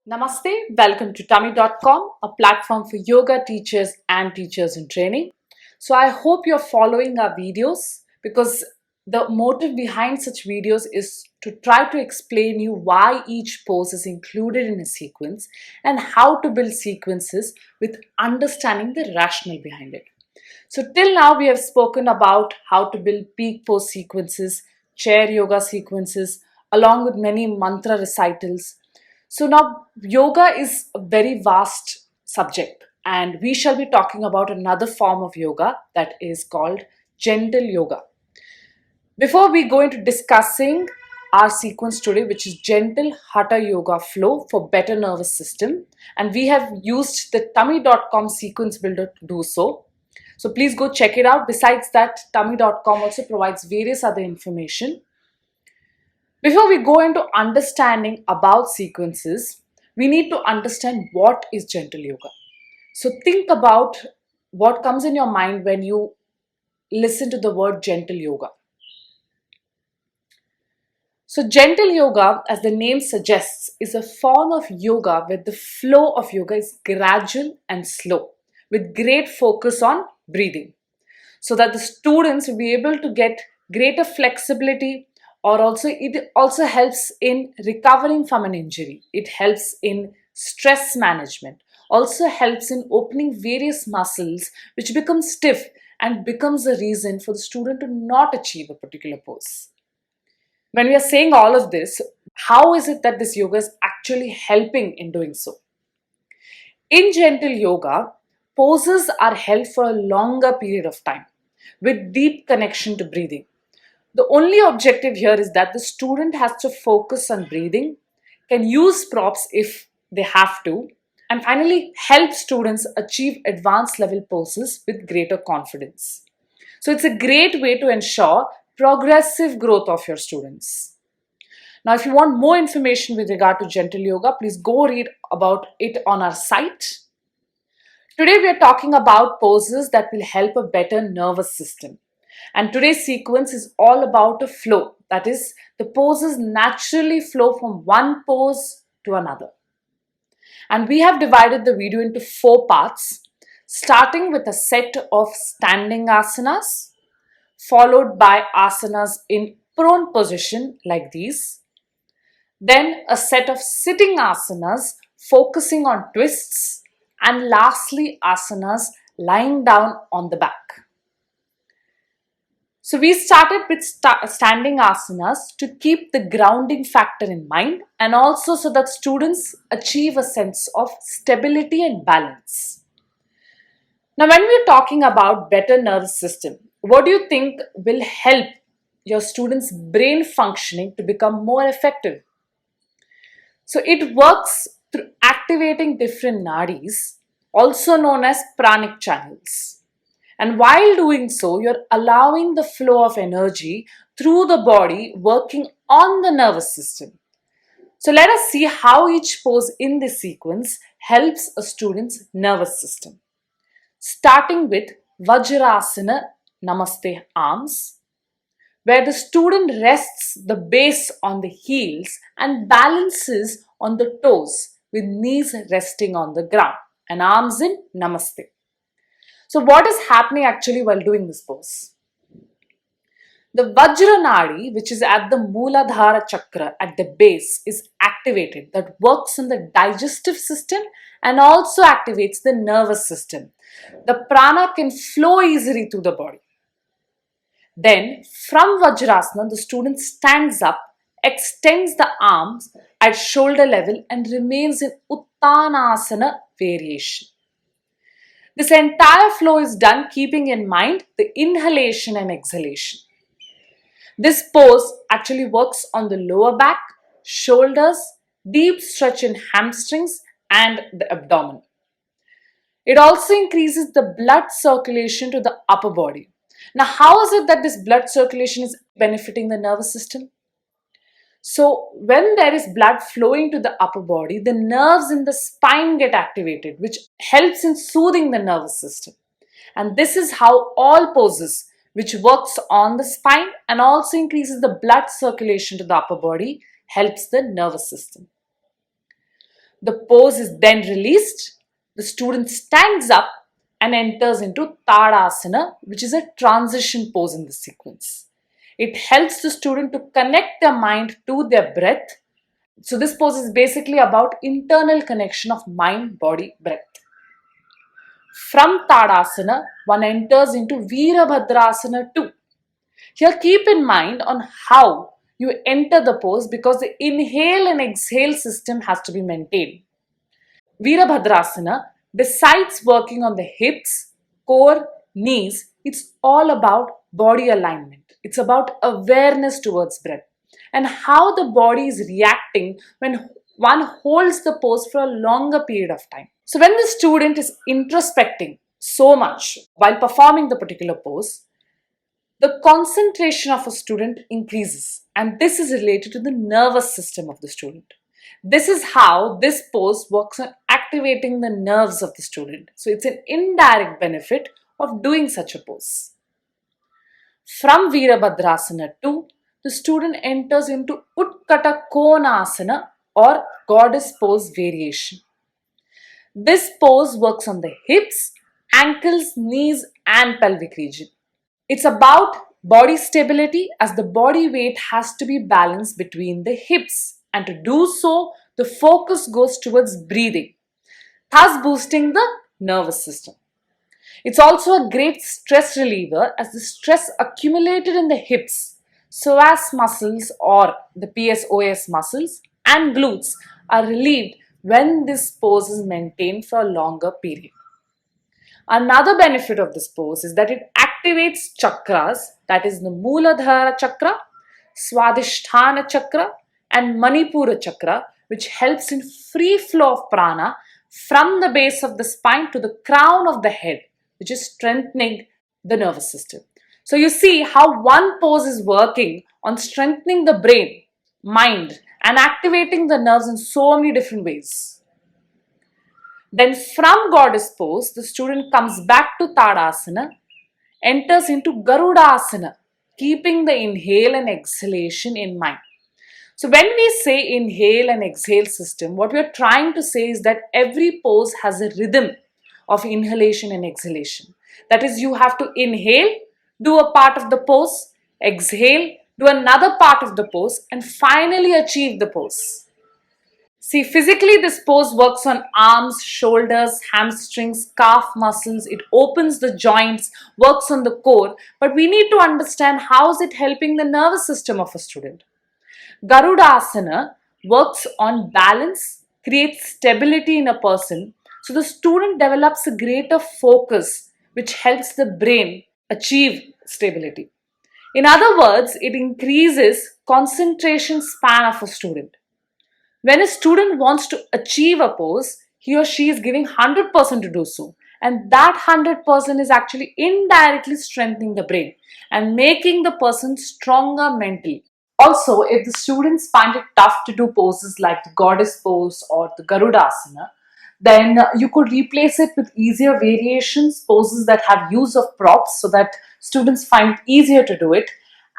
Namaste, welcome to tummy.com, a platform for yoga teachers and teachers in training. So I hope you're following our videos because the motive behind such videos is to try to explain you why each pose is included in a sequence and how to build sequences with understanding the rationale behind it. So till now we have spoken about how to build peak pose sequences, chair yoga sequences, along with many mantra recitals. So now yoga is a very vast subject and we shall be talking about another form of yoga that is called gentle yoga. Before we go into discussing our sequence today, which is gentle hatha yoga flow for better nervous system, and we have used the tummy.com sequence builder to do so. So please go check it out. Besides that, tummy.com also provides various other information. Before we go into understanding about sequences, we need to understand what is gentle yoga. So think about what comes in your mind when you listen to the word gentle yoga. So gentle yoga, as the name suggests, is a form of yoga where the flow of yoga is gradual and slow, with great focus on breathing, so that the students will be able to get greater flexibility, or also it also helps in recovering from an injury. It helps in stress management, also helps in opening various muscles which become stiff and becomes a reason for the student to not achieve a particular pose. When we are saying all of this, how is it that this yoga is actually helping in doing so? In gentle yoga, poses are held for a longer period of time with deep connection to breathing. The only objective here is that the student has to focus on breathing, can use props if they have to, and finally help students achieve advanced level poses with greater confidence. So it's a great way to ensure progressive growth of your students. Now, if you want more information with regard to gentle yoga, please go read about it on our site. Today, we are talking about poses that will help a better nervous system. And today's sequence is all about a flow. That is, the poses naturally flow from one pose to another. And we have divided the video into 4 parts, starting with a set of standing asanas, followed by asanas in prone position like these. Then a set of sitting asanas focusing on twists, and lastly asanas lying down on the back. So we started with standing asanas to keep the grounding factor in mind and also so that students achieve a sense of stability and balance. Now, when we're talking about better nervous system, what do you think will help your students' brain functioning to become more effective? So it works through activating different nadis, also known as pranic channels. And while doing so, you're allowing the flow of energy through the body working on the nervous system. So let us see how each pose in this sequence helps a student's nervous system. Starting with Vajrasana Namaste arms, where the student rests the base on the heels and balances on the toes with knees resting on the ground and arms in Namaste. So what is happening actually while doing this pose? The Vajra Nadi, which is at the Mooladhara Chakra at the base, is activated. That works on the digestive system and also activates the nervous system. The prana can flow easily through the body. Then, from Vajrasana, the student stands up, extends the arms at shoulder level and remains in Uttanasana variation. This entire flow is done keeping in mind the inhalation and exhalation. This pose actually works on the lower back, shoulders, deep stretch in hamstrings and the abdomen. It also increases the blood circulation to the upper body. Now, how is it that this blood circulation is benefiting the nervous system? So, when there is blood flowing to the upper body, the nerves in the spine get activated, which helps in soothing the nervous system. And this is how all poses, which works on the spine and also increases the blood circulation to the upper body, helps the nervous system. The pose is then released. The student stands up and enters into Tadasana, which is a transition pose in the sequence. It helps the student to connect their mind to their breath. So this pose is basically about internal connection of mind, body, breath. From Tadasana, one enters into Virabhadrasana too. Here keep in mind on how you enter the pose because the inhale and exhale system has to be maintained. Virabhadrasana, besides working on the hips, core, knees, it's all about body alignment. It's about awareness towards breath and how the body is reacting when one holds the pose for a longer period of time. So, when the student is introspecting so much while performing the particular pose, the concentration of a student increases, and this is related to the nervous system of the student. This is how this pose works on activating the nerves of the student. So it's an indirect benefit of doing such a pose. From Virabhadrasana 2, the student enters into Utkata Konasana or goddess pose variation. This pose works on the hips, ankles, knees, and pelvic region. It's about body stability as the body weight has to be balanced between the hips, and to do so, the focus goes towards breathing, thus boosting the nervous system. It's also a great stress reliever as the stress accumulated in the hips, psoas muscles or the PSOS muscles and glutes are relieved when this pose is maintained for a longer period. Another benefit of this pose is that it activates chakras, that is the Mooladhara chakra, Swadhisthana chakra, and Manipura chakra, which helps in free flow of prana from the base of the spine to the crown of the head, which is strengthening the nervous system. So you see how one pose is working on strengthening the brain, mind, and activating the nerves in so many different ways. Then from goddess pose, the student comes back to Tadasana, enters into Garudasana, keeping the inhale and exhalation in mind. So when we say inhale and exhale system, what we are trying to say is that every pose has a rhythm of inhalation and exhalation. That is, you have to inhale, do a part of the pose, exhale, do another part of the pose, and finally achieve the pose. See, physically this pose works on arms, shoulders, hamstrings, calf muscles. It opens the joints, works on the core. But we need to understand how is it helping the nervous system of a student. Garudasana works on balance, creates stability in a person. So the student develops a greater focus which helps the brain achieve stability. In other words, it increases concentration span of a student. When a student wants to achieve a pose, he or she is giving 100% to do so. And that 100% is actually indirectly strengthening the brain and making the person stronger mentally. Also, if the students find it tough to do poses like the goddess pose or the Garudasana, then you could replace it with easier variations, poses that have use of props so that students find it easier to do it.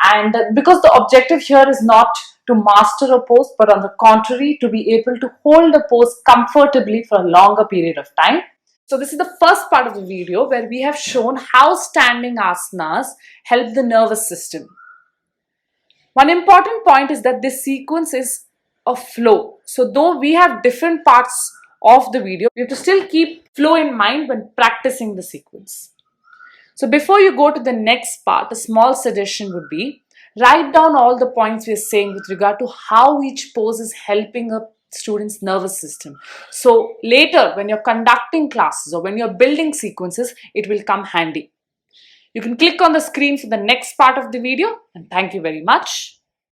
And because the objective here is not to master a pose, but on the contrary, to be able to hold a pose comfortably for a longer period of time. So this is the first part of the video where we have shown how standing asanas help the nervous system. One important point is that this sequence is a flow. So though we have different parts of the video, we have to still keep flow in mind when practicing the sequence. So before you go to the next part, a small suggestion would be write down all the points we are saying with regard to how each pose is helping a student's nervous system. So later when you're conducting classes or when you're building sequences, it will come handy. You can click on the screen for the next part of the video, and thank you very much.